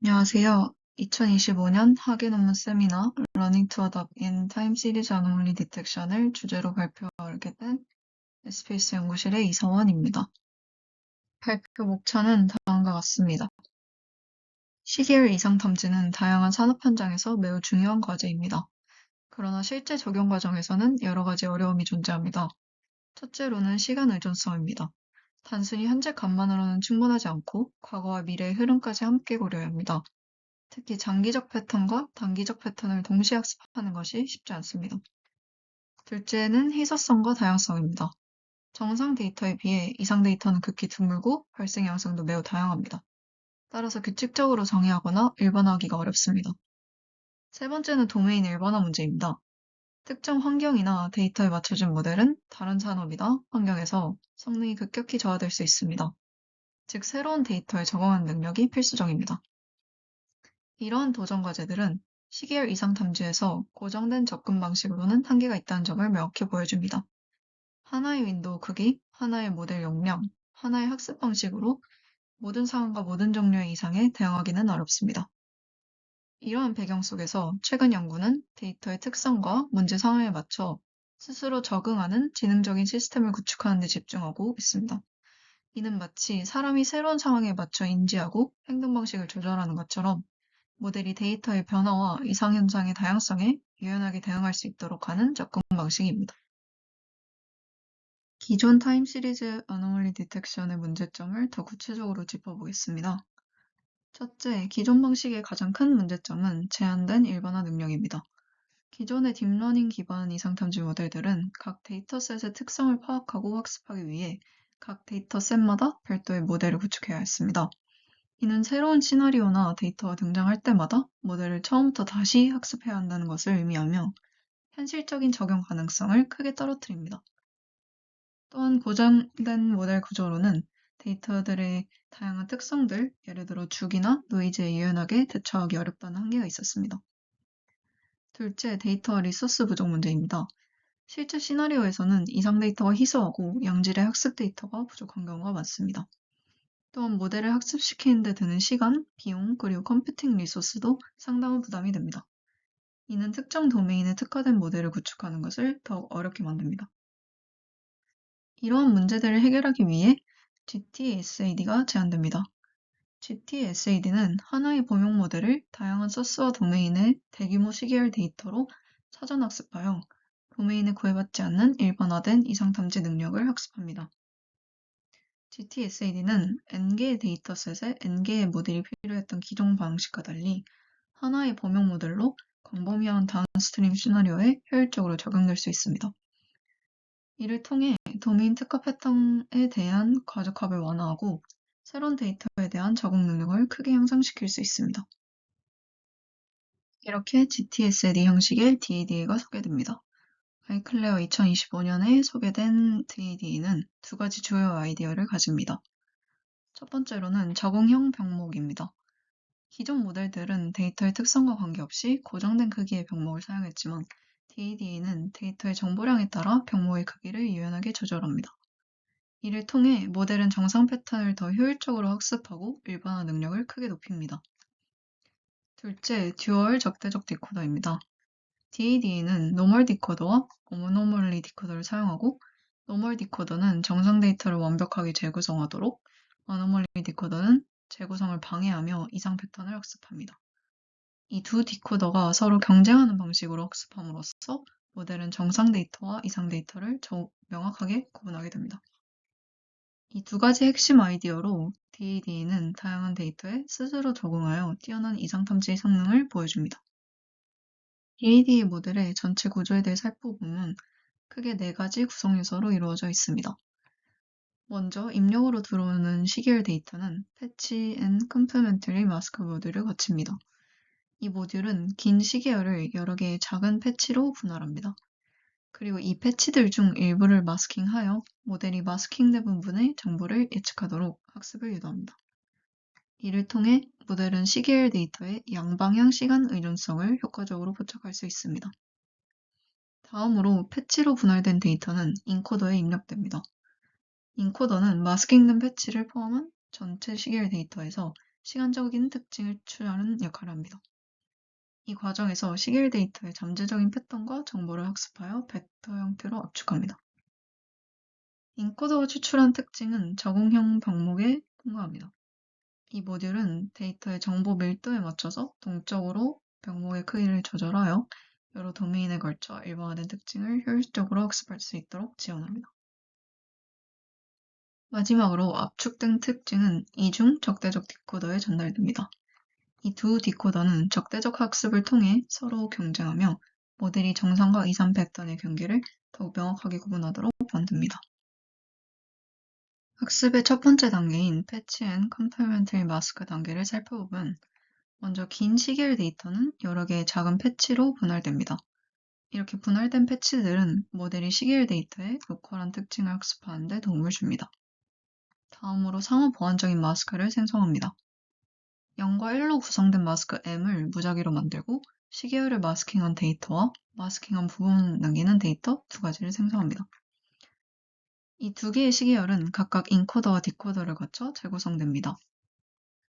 안녕하세요. 2025년 학예 논문 세미나 Running to Adopt in Time 시리즈 Anomaly Detection을 주제로 발표하게 된 SPSS 연구실의 이서원입니다. 발표 목차는 다음과 같습니다. 시계열 이상 탐지는 다양한 산업 현장에서 매우 중요한 과제입니다. 그러나 실제 적용 과정에서는 여러 가지 어려움이 존재합니다. 첫째로는 시간 의존성입니다. 단순히 현재 값만으로는 충분하지 않고 과거와 미래의 흐름까지 함께 고려해야 합니다. 특히 장기적 패턴과 단기적 패턴을 동시에 학습하는 것이 쉽지 않습니다. 둘째는 희소성과 다양성입니다. 정상 데이터에 비해 이상 데이터는 극히 드물고 발생 양상도 매우 다양합니다. 따라서 규칙적으로 정의하거나 일반화하기가 어렵습니다. 세 번째는 도메인 일반화 문제입니다. 특정 환경이나 데이터에 맞춰진 모델은 다른 산업이나 환경에서 성능이 급격히 저하될 수 있습니다. 즉, 새로운 데이터에 적응하는 능력이 필수적입니다. 이러한 도전 과제들은 시계열 이상 탐지에서 고정된 접근 방식으로는 한계가 있다는 점을 명확히 보여줍니다. 하나의 윈도우 크기, 하나의 모델 용량, 하나의 학습 방식으로 모든 상황과 모든 종류의 이상에 대응하기는 어렵습니다. 이러한 배경 속에서 최근 연구는 데이터의 특성과 문제 상황에 맞춰 스스로 적응하는 지능적인 시스템을 구축하는 데 집중하고 있습니다. 이는 마치 사람이 새로운 상황에 맞춰 인지하고 행동 방식을 조절하는 것처럼 모델이 데이터의 변화와 이상 현상의 다양성에 유연하게 대응할 수 있도록 하는 접근 방식입니다. 기존 타임 시리즈 어노멀리 디텍션의 문제점을 더 구체적으로 짚어보겠습니다. 첫째, 기존 방식의 가장 큰 문제점은 제한된 일반화 능력입니다. 기존의 딥러닝 기반 이상 탐지 모델들은 각 데이터셋의 특성을 파악하고 학습하기 위해 각 데이터셋마다 별도의 모델을 구축해야 했습니다. 이는 새로운 시나리오나 데이터가 등장할 때마다 모델을 처음부터 다시 학습해야 한다는 것을 의미하며 현실적인 적용 가능성을 크게 떨어뜨립니다. 또한 고정된 모델 구조로는 데이터들의 다양한 특성들, 예를 들어 주기나 노이즈에 유연하게 대처하기 어렵다는 한계가 있었습니다. 둘째, 데이터와 리소스 부족 문제입니다. 실제 시나리오에서는 이상 데이터가 희소하고 양질의 학습 데이터가 부족한 경우가 많습니다. 또한 모델을 학습시키는 데 드는 시간, 비용, 그리고 컴퓨팅 리소스도 상당한 부담이 됩니다. 이는 특정 도메인에 특화된 모델을 구축하는 것을 더욱 어렵게 만듭니다. 이러한 문제들을 해결하기 위해 GTSAD가 제안됩니다. GTSAD는 하나의 범용 모델을 다양한 소스와 도메인의 대규모 시계열 데이터로 사전 학습하여 도메인에 구애받지 않는 일반화된 이상 탐지 능력을 학습합니다. GTSAD는 N개의 데이터셋에 N개의 모델이 필요했던 기존 방식과 달리 하나의 범용 모델로 광범위한 다운스트림 시나리오에 효율적으로 적용될 수 있습니다. 이를 통해 도메인 특화 패턴에 대한 과적합을 완화하고 새로운 데이터에 대한 적응 능력을 크게 향상시킬 수 있습니다. 이렇게 GTSAD 형식의 DADA가 소개됩니다. 아이클레어 2025년에 소개된 DADA는 두 가지 주요 아이디어를 가집니다. 첫 번째로는 적응형 병목입니다. 기존 모델들은 데이터의 특성과 관계없이 고정된 크기의 병목을 사용했지만 DADA는 데이터의 정보량에 따라 병목의 크기를 유연하게 조절합니다. 이를 통해 모델은 정상 패턴을 더 효율적으로 학습하고 일반화 능력을 크게 높입니다. 둘째, 듀얼 적대적 디코더입니다. DADA는 노멀 디코더와 어노멀리 디코더를 사용하고 노멀 디코더는 정상 데이터를 완벽하게 재구성하도록 어노멀리 디코더는 재구성을 방해하며 이상 패턴을 학습합니다. 이 두 디코더가 서로 경쟁하는 방식으로 학습함으로써 모델은 정상 데이터와 이상 데이터를 명확하게 구분하게 됩니다. 이 두 가지 핵심 아이디어로 DAD는 다양한 데이터에 스스로 적응하여 뛰어난 이상 탐지 성능을 보여줍니다. DAD 모델의 전체 구조에 대해 살펴보면 크게 네 가지 구성 요소로 이루어져 있습니다. 먼저 입력으로 들어오는 시계열 데이터는 패치 앤 컴플리멘터리 마스크 모듈을 거칩니다. 이 모듈은 긴 시계열을 여러 개의 작은 패치로 분할합니다. 그리고 이 패치들 중 일부를 마스킹하여 모델이 마스킹된 부분의 정보를 예측하도록 학습을 유도합니다. 이를 통해 모델은 시계열 데이터의 양방향 시간 의존성을 효과적으로 포착할 수 있습니다. 다음으로 패치로 분할된 데이터는 인코더에 입력됩니다. 인코더는 마스킹된 패치를 포함한 전체 시계열 데이터에서 시간적인 특징을 추려하는 역할을 합니다. 이 과정에서 시계열 데이터의 잠재적인 패턴과 정보를 학습하여 벡터 형태로 압축합니다. 인코더가 추출한 특징은 적응형 병목에 통과합니다. 이 모듈은 데이터의 정보 밀도에 맞춰서 동적으로 병목의 크기를 조절하여 여러 도메인에 걸쳐 일반화된 특징을 효율적으로 학습할 수 있도록 지원합니다. 마지막으로 압축된 특징은 이중 적대적 디코더에 전달됩니다. 이 두 디코더는 적대적 학습을 통해 서로 경쟁하며 모델이 정상과 이상 패턴의 경계를 더욱 명확하게 구분하도록 만듭니다. 학습의 첫 번째 단계인 패치 앤 컴플리멘터리 마스크 단계를 살펴보면 먼저 긴 시계열 데이터는 여러 개의 작은 패치로 분할됩니다. 이렇게 분할된 패치들은 모델이 시계열 데이터의 로컬한 특징을 학습하는 데 도움을 줍니다. 다음으로 상호 보완적인 마스크를 생성합니다. 0과 1로 구성된 마스크 M을 무작위로 만들고 시계열을 마스킹한 데이터와 마스킹한 부분 남기는 데이터 두 가지를 생성합니다. 이 두 개의 시계열은 각각 인코더와 디코더를 거쳐 재구성됩니다.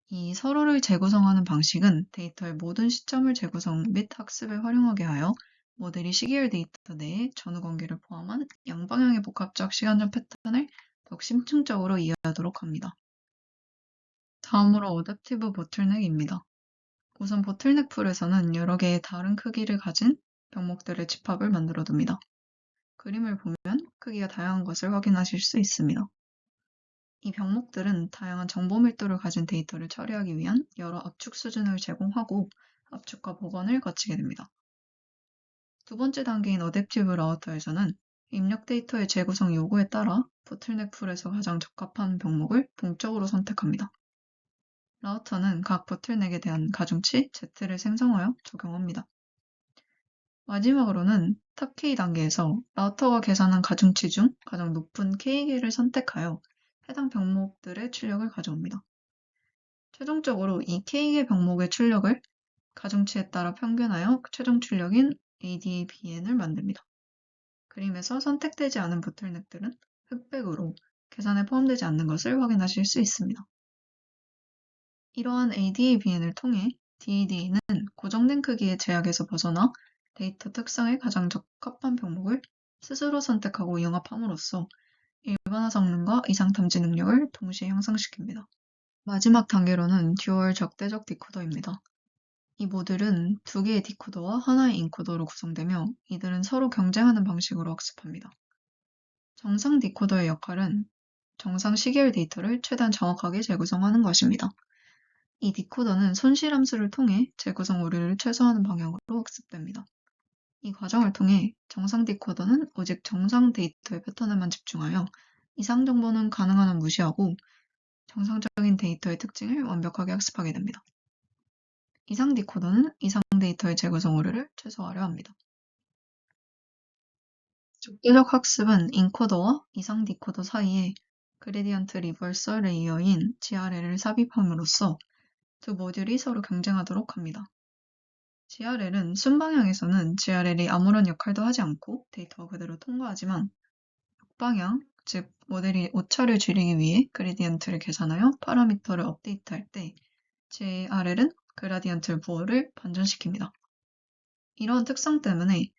이 서로를 재구성하는 방식은 데이터의 모든 시점을 재구성 및 학습에 활용하게 하여 모델이 시계열 데이터 내에 전후 관계를 포함한 양방향의 복합적 시간적 패턴을 더욱 심층적으로 이해하도록 합니다. 다음으로 어댑티브 보틀넥입니다. 우선 보틀넥 풀에서는 여러 개의 다른 크기를 가진 병목들의 집합을 만들어둡니다. 그림을 보면 크기가 다양한 것을 확인하실 수 있습니다. 이 병목들은 다양한 정보 밀도를 가진 데이터를 처리하기 위한 여러 압축 수준을 제공하고 압축과 복원을 거치게 됩니다. 두 번째 단계인 어댑티브 라우터에서는 입력 데이터의 재구성 요구에 따라 보틀넥 풀에서 가장 적합한 병목을 동적으로 선택합니다. 라우터는 각 보틀넥에 대한 가중치 Z를 생성하여 적용합니다. 마지막으로는 탑 K 단계에서 라우터가 계산한 가중치 중 가장 높은 K개를 선택하여 해당 병목들의 출력을 가져옵니다. 최종적으로 이 K개 병목의 출력을 가중치에 따라 평균하여 최종 출력인 ADA-BN을 만듭니다. 그림에서 선택되지 않은 보틀넥들은 흑백으로 계산에 포함되지 않는 것을 확인하실 수 있습니다. 이러한 ADA-BN을 통해 DAD는 고정된 크기의 제약에서 벗어나 데이터 특성에 가장 적합한 병목을 스스로 선택하고 융합함으로써 일반화 성능과 이상 탐지 능력을 동시에 향상시킵니다. 마지막 단계로는 듀얼 적대적 디코더입니다. 이 모듈은 두 개의 디코더와 하나의 인코더로 구성되며 이들은 서로 경쟁하는 방식으로 학습합니다. 정상 디코더의 역할은 정상 시계열 데이터를 최대한 정확하게 재구성하는 것입니다. 이 디코더는 손실 함수를 통해 재구성 오류를 최소화하는 방향으로 학습됩니다. 이 과정을 통해 정상 디코더는 오직 정상 데이터의 패턴에만 집중하여 이상 정보는 가능한 한 무시하고 정상적인 데이터의 특징을 완벽하게 학습하게 됩니다. 이상 디코더는 이상 데이터의 재구성 오류를 최소화하려 합니다. 적대적 학습은 인코더와 이상 디코더 사이에 그레디언트 리버설 레이어인 GRL을 삽입함으로써 두 모듈이 서로 경쟁하도록 합니다. GRL은 순방향에서는 GRL이 아무런 역할도 하지 않고 데이터가 그대로 통과하지만 역방향, 즉 모델이 오차를 줄이기 위해 그레디언트를 계산하여 파라미터를 업데이트할 때 GRL은 그라디언트 부호를 반전시킵니다. 이러한 특성 때문에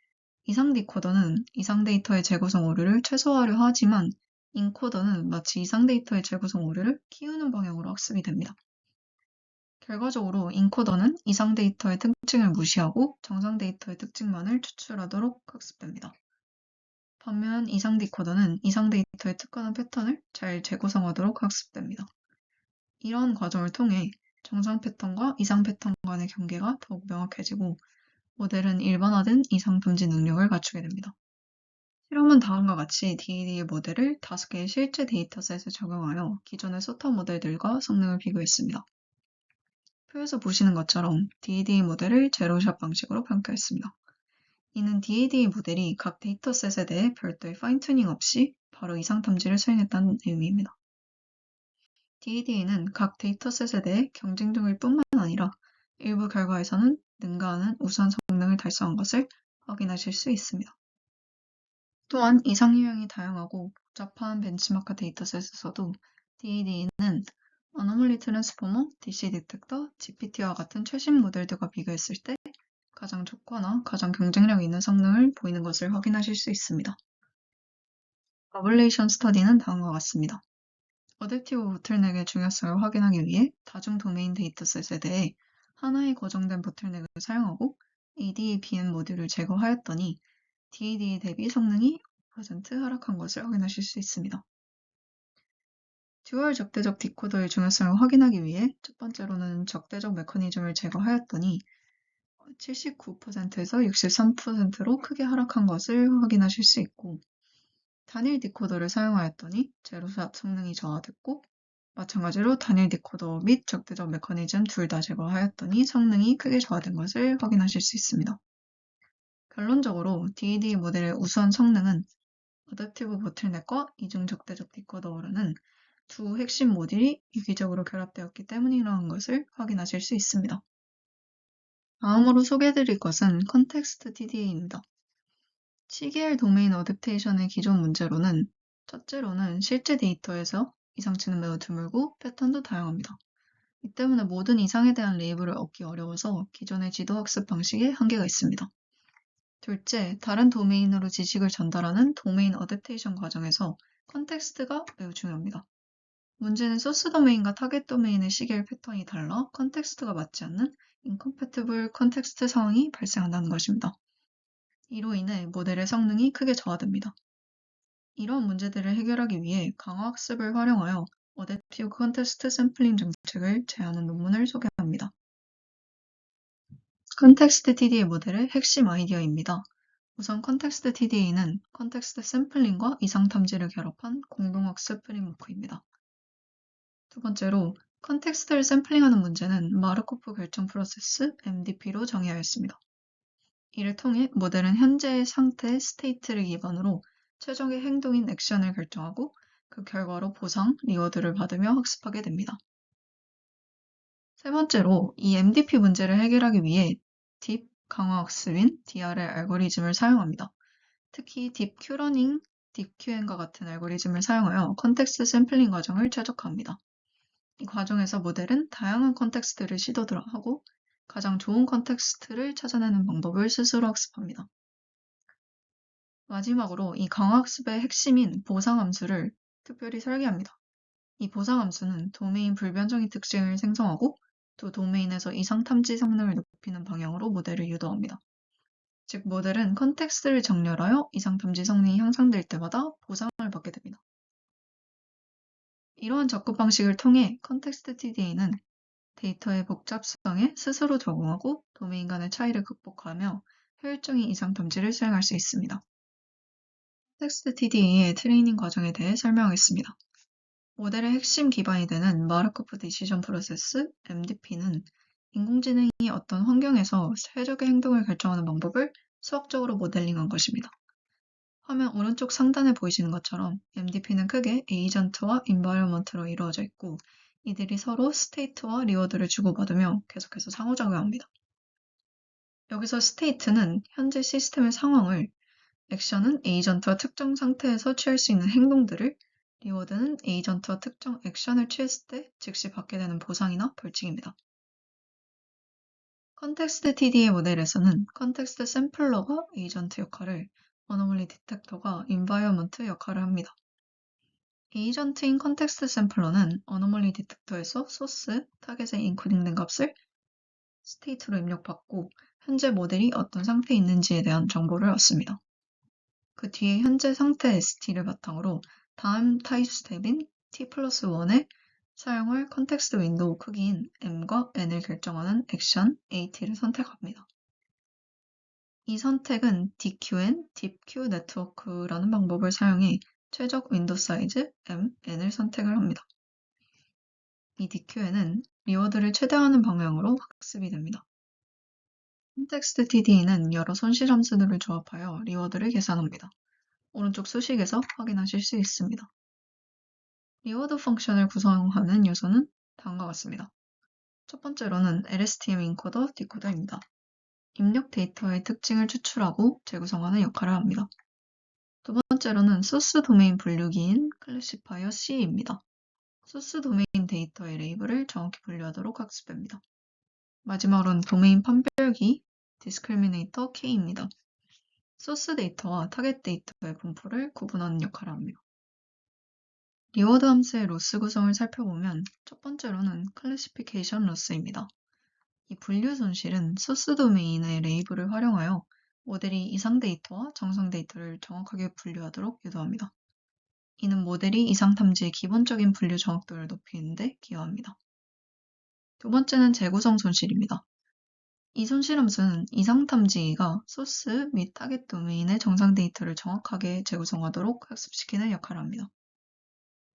이상 디코더는 이상 데이터의 재구성 오류를 최소화하려 하지만 인코더는 마치 이상 데이터의 재구성 오류를 키우는 방향으로 학습이 됩니다. 결과적으로 인코더는 이상 데이터의 특징을 무시하고 정상 데이터의 특징만을 추출하도록 학습됩니다. 반면 이상 디코더는 이상 데이터의 특화된 패턴을 잘 재구성하도록 학습됩니다. 이러한 과정을 통해 정상 패턴과 이상 패턴 간의 경계가 더욱 명확해지고 모델은 일반화된 이상 탐지 능력을 갖추게 됩니다. 실험은 다음과 같이 DAD의 모델을 5개의 실제 데이터셋에 적용하여 기존의 소터 모델들과 성능을 비교했습니다. 표에서 보시는 것처럼 DAD 모델을 제로샷 방식으로 평가했습니다. 이는 DAD 모델이 각 데이터셋에 대해 별도의 파인튜닝 없이 바로 이상 탐지를 수행했다는 의미입니다. DAD는 각 데이터셋에 대해 경쟁 중일 뿐만 아니라 일부 결과에서는 능가하는 우수한 성능을 달성한 것을 확인하실 수 있습니다. 또한 이상 유형이 다양하고 복잡한 벤치마크 데이터셋에서도 DAD는 어노멀리 트랜스포머, DC 디텍터, GPT와 같은 최신 모델들과 비교했을 때 가장 좋거나 가장 경쟁력 있는 성능을 보이는 것을 확인하실 수 있습니다. 러블레이션 스터디는 다음과 같습니다. 어댑티브 보틀넥의 중요성을 확인하기 위해 다중 도메인 데이터셋에 대해 하나의 고정된 보틀넥을 사용하고 ADA-BM 모듈을 제거하였더니 DADA 대비 성능이 5% 하락한 것을 확인하실 수 있습니다. 듀얼 적대적 디코더의 중요성을 확인하기 위해 첫 번째로는 적대적 메커니즘을 제거하였더니 79%에서 63%로 크게 하락한 것을 확인하실 수 있고, 단일 디코더를 사용하였더니 제로샵 성능이 저하됐고, 마찬가지로 단일 디코더 및 적대적 메커니즘 둘 다 제거하였더니 성능이 크게 저하된 것을 확인하실 수 있습니다. 결론적으로 DAD 모델의 우수한 성능은 어댑티브 보틀넥과 이중 적대적 디코더라는 두 핵심 모듈이 유기적으로 결합되었기 때문이라는 것을 확인하실 수 있습니다. 다음으로 소개해드릴 것은 컨텍스트 TDA입니다. CGL 도메인 어댑테이션의 기존 문제로는 첫째로는 실제 데이터에서 이상치는 매우 드물고 패턴도 다양합니다. 이 때문에 모든 이상에 대한 레이블을 얻기 어려워서 기존의 지도학습 방식에 한계가 있습니다. 둘째, 다른 도메인으로 지식을 전달하는 도메인 어댑테이션 과정에서 컨텍스트가 매우 중요합니다. 문제는 소스 도메인과 타겟 도메인의 시계열 패턴이 달라 컨텍스트가 맞지 않는 인컴패티블 컨텍스트 상황이 발생한다는 것입니다. 이로 인해 모델의 성능이 크게 저하됩니다. 이런 문제들을 해결하기 위해 강화학습을 활용하여 어댑티브 컨텍스트 샘플링 정책을 제안한 논문을 소개합니다. 컨텍스트 TDA 모델의 핵심 아이디어입니다. 우선 컨텍스트 TDA는 컨텍스트 샘플링과 이상 탐지를 결합한 공동학습 프레임워크입니다. 두 번째로 컨텍스트를 샘플링하는 문제는 마르코프 결정 프로세스 MDP로 정의하였습니다. 이를 통해 모델은 현재의 상태 스테이트를 기반으로 최적의 행동인 액션을 결정하고 그 결과로 보상, 리워드를 받으며 학습하게 됩니다. 세 번째로 이 MDP 문제를 해결하기 위해 딥 강화학습인 DRL 알고리즘을 사용합니다. 특히 딥큐러닝, 딥QN과 같은 알고리즘을 사용하여 컨텍스트 샘플링 과정을 최적화합니다. 이 과정에서 모델은 다양한 컨텍스트를 시도하고 가장 좋은 컨텍스트를 찾아내는 방법을 스스로 학습합니다. 마지막으로 이 강화학습의 핵심인 보상함수를 특별히 설계합니다. 이 보상함수는 도메인 불변정의 특징을 생성하고 또 도메인에서 이상 탐지 성능을 높이는 방향으로 모델을 유도합니다. 즉 모델은 컨텍스트를 정렬하여 이상 탐지 성능이 향상될 때마다 보상을 받게 됩니다. 이러한 접근 방식을 통해 컨텍스트 TDA는 데이터의 복잡성에 스스로 적응하고 도메인 간의 차이를 극복하며 효율적인 이상 탐지를 수행할 수 있습니다. 컨텍스트 TDA의 트레이닝 과정에 대해 설명하겠습니다. 모델의 핵심 기반이 되는 마르코프 디시전 프로세스 MDP는 인공지능이 어떤 환경에서 최적의 행동을 결정하는 방법을 수학적으로 모델링한 것입니다. 화면 오른쪽 상단에 보이시는 것처럼 MDP는 크게 에이전트와 인바이러먼트로 이루어져 있고 이들이 서로 스테이트와 리워드를 주고받으며 계속해서 상호작용합니다. 여기서 스테이트는 현재 시스템의 상황을, 액션은 에이전트와 특정 상태에서 취할 수 있는 행동들을, 리워드는 에이전트와 특정 액션을 취했을 때 즉시 받게 되는 보상이나 벌칙입니다. 컨텍스트 TDA 모델에서는 컨텍스트 샘플러가 에이전트 역할을, 어노멀리 디텍터가 인바이어먼트 역할을 합니다. 에이전트인 컨텍스트 샘플러는 어노멀리 디텍터에서 소스, 타겟에 인코딩된 값을 스테이트로 입력받고 현재 모델이 어떤 상태에 있는지에 대한 정보를 얻습니다. 그 뒤에 현재 상태 ST를 바탕으로 다음 타입 스텝인 T+1에 사용할 컨텍스트 윈도우 크기인 M과 N을 결정하는 액션 AT를 선택합니다. 이 선택은 DQN, Deep Q 네트워크라는 방법을 사용해 최적 윈도우 사이즈 M, N을 선택을 합니다. 이 DQN은 리워드를 최대화하는 방향으로 학습이 됩니다. 컨텍스트 TDA는 여러 손실 함수들을 조합하여 리워드를 계산합니다. 오른쪽 수식에서 확인하실 수 있습니다. 리워드 펑션을 구성하는 요소는 다음과 같습니다. 첫 번째로는 LSTM 인코더, 디코더입니다. 입력 데이터의 특징을 추출하고 재구성하는 역할을 합니다. 두 번째로는 소스 도메인 분류기인 클래시파이어 C입니다. 소스 도메인 데이터의 레이블을 정확히 분류하도록 학습됩니다. 마지막으로는 도메인 판별기 discriminator K입니다. 소스 데이터와 타겟 데이터의 분포를 구분하는 역할을 합니다. 리워드 함수의 로스 구성을 살펴보면 첫 번째로는 클래시피케이션 로스입니다. 이 분류 손실은 소스 도메인의 레이블을 활용하여 모델이 이상 데이터와 정상 데이터를 정확하게 분류하도록 유도합니다. 이는 모델이 이상 탐지의 기본적인 분류 정확도를 높이는 데 기여합니다. 두 번째는 재구성 손실입니다. 이 손실 함수는 이상 탐지기가 소스 및 타겟 도메인의 정상 데이터를 정확하게 재구성하도록 학습시키는 역할을 합니다.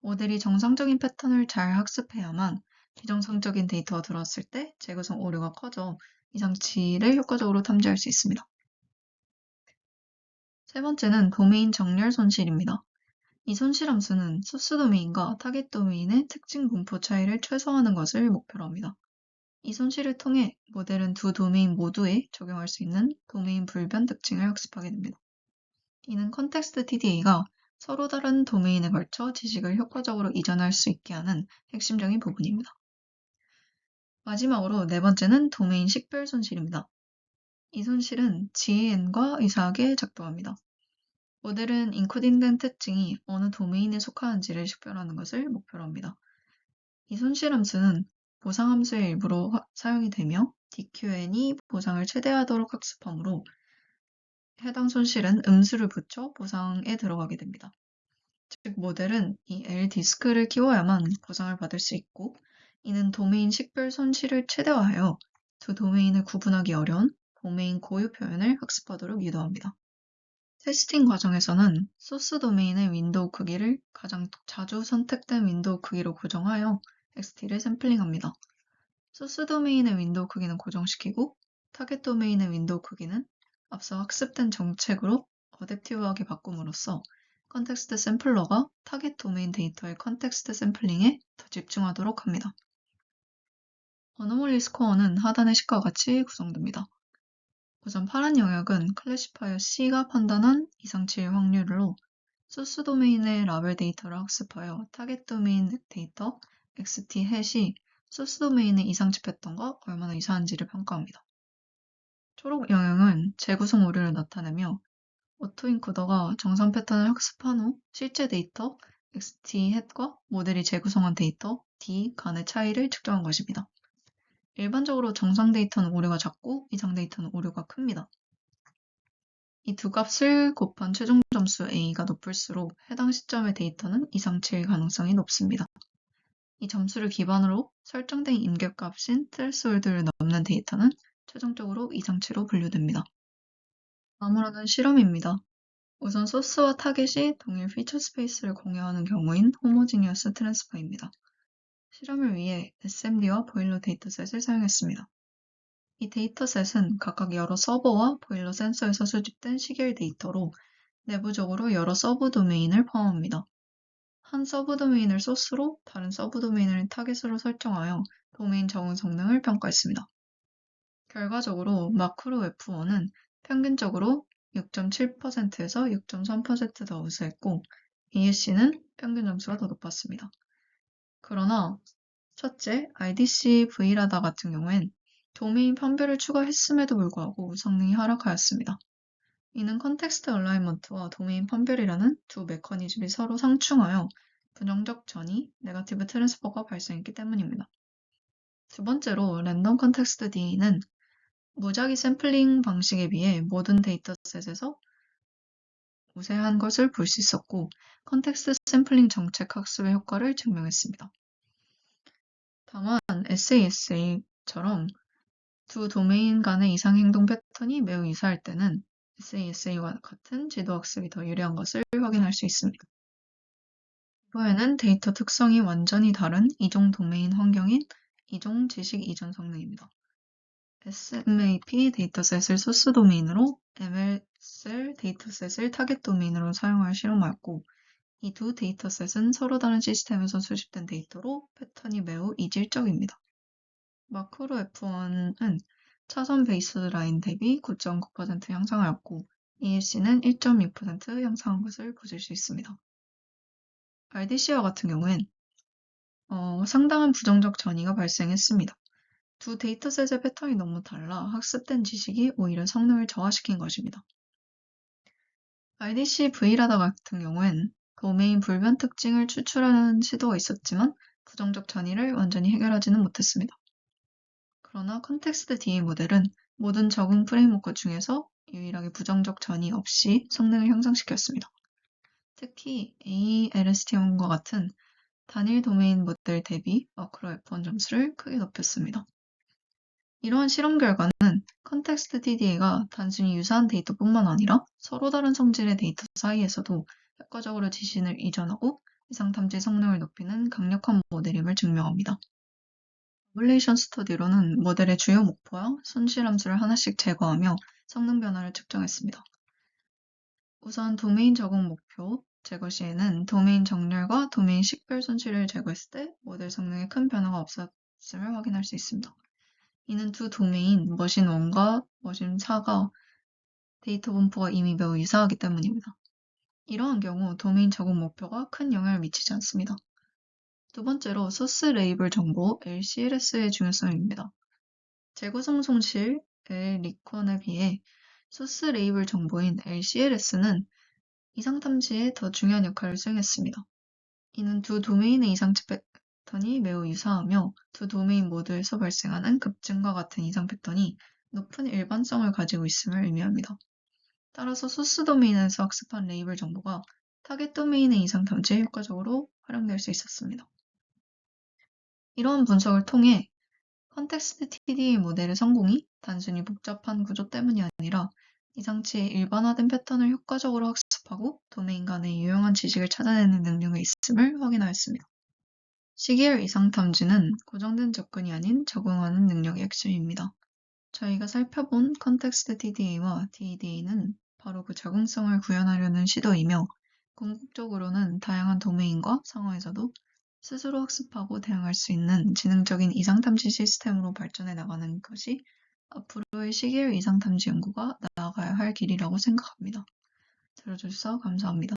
모델이 정상적인 패턴을 잘 학습해야만 비정상적인 데이터가 들어왔을 때 재구성 오류가 커져 이상치를 효과적으로 탐지할 수 있습니다. 세 번째는 도메인 정렬 손실입니다. 이 손실 함수는 소스 도메인과 타겟 도메인의 특징 분포 차이를 최소화하는 것을 목표로 합니다. 이 손실을 통해 모델은 두 도메인 모두에 적용할 수 있는 도메인 불변 특징을 학습하게 됩니다. 이는 컨텍스트 TDA가 서로 다른 도메인에 걸쳐 지식을 효과적으로 이전할 수 있게 하는 핵심적인 부분입니다. 마지막으로 네 번째는 도메인 식별 손실입니다. 이 손실은 GAN과 유사하게 작동합니다. 모델은 인코딩된 특징이 어느 도메인에 속하는지를 식별하는 것을 목표로 합니다. 이 손실 함수는 보상 함수의 일부로 사용이 되며 DQN이 보상을 최대화하도록 학습하므로 해당 손실은 음수를 붙여 보상에 들어가게 됩니다. 즉 모델은 이 LDISC를 키워야만 보상을 받을 수 있고 이는 도메인 식별 손실을 최대화하여 두 도메인을 구분하기 어려운 도메인 고유 표현을 학습하도록 유도합니다. 테스팅 과정에서는 소스 도메인의 윈도우 크기를 가장 자주 선택된 윈도우 크기로 고정하여 XT를 샘플링합니다. 소스 도메인의 윈도우 크기는 고정시키고 타겟 도메인의 윈도우 크기는 앞서 학습된 정책으로 어댑티브하게 바꿈으로써 컨텍스트 샘플러가 타겟 도메인 데이터의 컨텍스트 샘플링에 더 집중하도록 합니다. 어노멀리 스코어는 하단의 식과 같이 구성됩니다. 우선 파란 영역은 클래시파이어 C가 판단한 이상치의 확률로 소스 도메인의 라벨 데이터를 학습하여 타겟 도메인 데이터 XT 햇이 소스 도메인의 이상치 패턴과 얼마나 유사한지를 평가합니다. 초록 영역은 재구성 오류를 나타내며 오토인코더가 정상 패턴을 학습한 후 실제 데이터 XT 햇과 모델이 재구성한 데이터 D 간의 차이를 측정한 것입니다. 일반적으로 정상 데이터는 오류가 작고 이상 데이터는 오류가 큽니다. 이 두 값을 곱한 최종 점수 A가 높을수록 해당 시점의 데이터는 이상치일 가능성이 높습니다. 이 점수를 기반으로 설정된 임계값인 트레스홀드를 넘는 데이터는 최종적으로 이상치로 분류됩니다. 다음으로는 실험입니다. 우선 소스와 타겟이 동일 피처 스페이스를 공유하는 경우인 호모지니어스 트랜스퍼입니다. 실험을 위해 SMD와 보일러 데이터셋을 사용했습니다. 이 데이터셋은 각각 여러 서버와 보일러 센서에서 수집된 시계열 데이터로 내부적으로 여러 서브 도메인을 포함합니다. 한 서브 도메인을 소스로 다른 서브 도메인을 타겟으로 설정하여 도메인 적응 성능을 평가했습니다. 결과적으로 마크로 F1은 평균적으로 6.7%에서 6.3%더 우수했고 ASC는 평균 점수가 더 높았습니다. 그러나 첫째, RDC V라다 같은 경우엔 도메인 판별을 추가했음에도 불구하고 성능이 하락하였습니다. 이는 컨텍스트 얼라이먼트와 도메인 판별이라는 두 메커니즘이 서로 상충하여 부정적 전이 네거티브 트랜스퍼가 발생했기 때문입니다. 두 번째로 랜덤 컨텍스트 DA는 무작위 샘플링 방식에 비해 모든 데이터셋에서 우세한 것을 볼 수 있었고 컨텍스트 샘플링 정책 학습의 효과를 증명했습니다. 다만 SASA처럼 두 도메인 간의 이상 행동 패턴이 매우 유사할 때는 SASA와 같은 지도 학습이 더 유리한 것을 확인할 수 있습니다. 이번에는 데이터 특성이 완전히 다른 이종 도메인 환경인 이종 지식 이전 성능입니다. SMAP 데이터셋을 소스 도메인으로 MLSL 데이터셋을 타겟 도메인으로 사용하여 실험하였고 이 두 데이터셋은 서로 다른 시스템에서 수집된 데이터로 패턴이 매우 이질적입니다. 마크로 F1은 차선 베이스라인 대비 9.9% 향상하였고 ELC는 1.6% 향상한 것을 보실 수 있습니다. RDC와 같은 경우엔 상당한 부정적 전이가 발생했습니다. 두 데이터셋의 패턴이 너무 달라 학습된 지식이 오히려 성능을 저하시킨 것입니다. IDC V라다 같은 경우엔 도메인 불변 특징을 추출하는 시도가 있었지만 부정적 전이를 완전히 해결하지는 못했습니다. 그러나 컨텍스트 DA 모델은 모든 적응 프레임워크 중에서 유일하게 부정적 전이 없이 성능을 향상시켰습니다. 특히 ALSTM과 같은 단일 도메인 모델 대비 마크로 F1 점수를 크게 높였습니다. 이러한 실험 결과는 컨텍스트 TDA가 단순히 유사한 데이터뿐만 아니라 서로 다른 성질의 데이터 사이에서도 효과적으로 지신을 이전하고 이상 탐지 성능을 높이는 강력한 모델임을 증명합니다. 시뮬레이션 스터디로는 모델의 주요 목표와 손실 함수를 하나씩 제거하며 성능 변화를 측정했습니다. 우선 도메인 적응 목표 제거 시에는 도메인 정렬과 도메인 식별 손실을 제거했을 때 모델 성능에 큰 변화가 없었음을 확인할 수 있습니다. 이는 두 도메인 머신1과 머신4가 데이터 분포가 이미 매우 유사하기 때문입니다. 이러한 경우 도메인 적응 목표가 큰 영향을 미치지 않습니다. 두 번째로 소스 레이블 정보 LCLS의 중요성입니다. 재구성 손실 L리콘에 비해 소스 레이블 정보인 LCLS는 이상 탐지에 더 중요한 역할을 수행했습니다. 이는 두 도메인의 이상 패턴이 매우 유사하며 두 도메인 모두에서 발생하는 급증과 같은 이상 패턴이 높은 일반성을 가지고 있음을 의미합니다. 따라서 소스 도메인에서 학습한 레이블 정보가 타겟 도메인의 이상 탐지에 효과적으로 활용될 수 있었습니다. 이러한 분석을 통해 컨텍스트 TDA 모델의 성공이 단순히 복잡한 구조 때문이 아니라 이상치의 일반화된 패턴을 효과적으로 학습하고 도메인 간의 유용한 지식을 찾아내는 능력에 있음을 확인하였습니다. 시계열 이상 탐지는 고정된 접근이 아닌 적응하는 능력의 핵심입니다. 저희가 살펴본 컨텍스트 TDA와 DDA는 바로 그 적응성을 구현하려는 시도이며 궁극적으로는 다양한 도메인과 상황에서도 스스로 학습하고 대응할 수 있는 지능적인 이상탐지 시스템으로 발전해 나가는 것이 앞으로의 시계열 이상탐지 연구가 나아가야 할 길이라고 생각합니다. 들어주셔서 감사합니다.